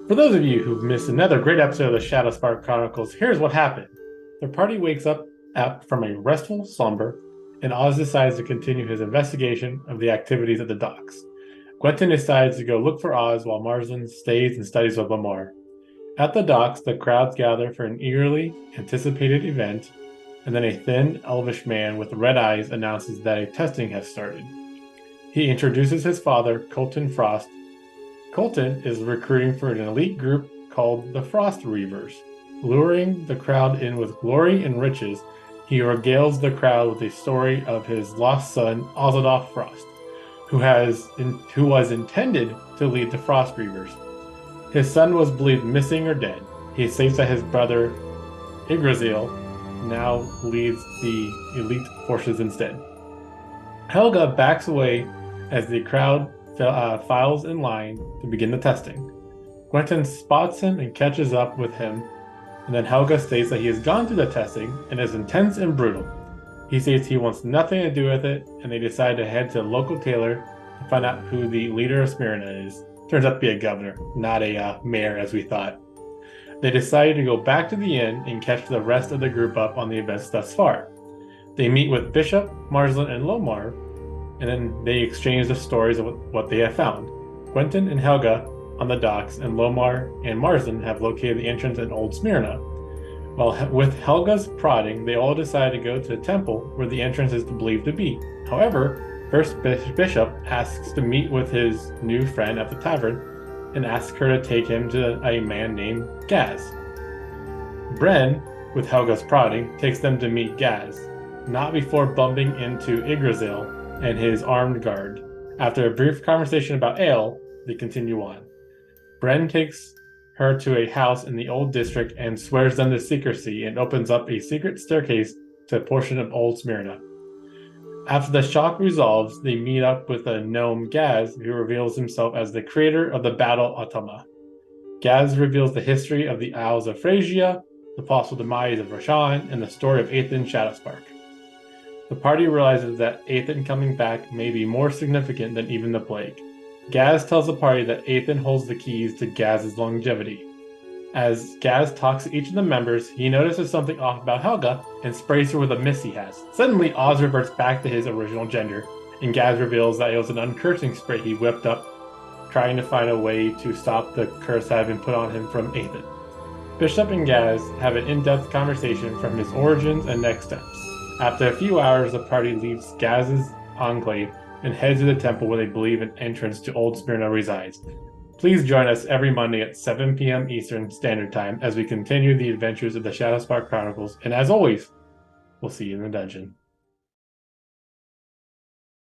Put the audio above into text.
For those of you who've missed another great episode of the Shadowspark Chronicles, here's what happened. The party wakes up from a restful slumber, and Oz decides to continue his investigation of the activities at the docks. Quentin decides to go look for Oz while Marsland stays and studies with Lamar. At the docks, the crowds gather for an eagerly anticipated event, and then a thin, elvish man with red eyes announces that a testing has started. He introduces his father, Colton Frost. Colton is recruiting for an elite group called the Frost Reavers. Luring the crowd in with glory and riches, he regales the crowd with a story of his lost son, Ozadoff Frost, who was intended to lead the Frost Reavers. His son was believed missing or dead. He states that his brother, Yggdrasil, now leads the elite forces instead. Helga backs away as the crowd files in line to begin the testing. Quentin spots him and catches up with him, and then Helga states that he has gone through the testing and is intense and brutal. He states he wants nothing to do with it, and they decide to head to a local tailor to find out who the leader of Smyrna is. Turns out to be a governor, not a mayor as we thought. They decide to go back to the inn and catch the rest of the group up on the events thus far. They meet with Bishop, Marsland, and Lomar, and then they exchange the stories of what they have found. Quentin and Helga on the docks, and Lomar and Marsland have located the entrance in Old Smyrna. While with Helga's prodding, they all decide to go to the temple where the entrance is believed to be. However, first Bishop asks to meet with his new friend at the tavern and asks her to take him to a man named Gaz. Bren, with Helga's prodding, takes them to meet Gaz, not before bumping into Yggdrasil and his armed guard. After a brief conversation about ale, they continue on. Bren takes her to a house in the old district and swears them to secrecy and opens up a secret staircase to a portion of Old Smyrna. After the shock resolves, they meet up with a gnome Gaz, who reveals himself as the creator of the battle Automa. Gaz reveals the history of the Isles of Phrygia, the possible demise of Roshan, and the story of Aethan Shadowspark. The party realizes that Aethan coming back may be more significant than even the plague. Gaz tells the party that Aethan holds the keys to Gaz's longevity. As Gaz talks to each of the members, he notices something off about Helga and sprays her with a mist he has. Suddenly, Oz reverts back to his original gender, and Gaz reveals that it was an uncursing spray he whipped up, trying to find a way to stop the curse that had been put on him from Aethan. Bishop and Gaz have an in-depth conversation from his origins and next steps. After a few hours, the party leaves Gaz's enclave and heads to the temple where they believe an entrance to Old Smyrna resides. Please join us every Monday at 7 p.m. Eastern Standard Time as we continue the adventures of the Shadowspark Chronicles, and as always, we'll see you in the dungeon.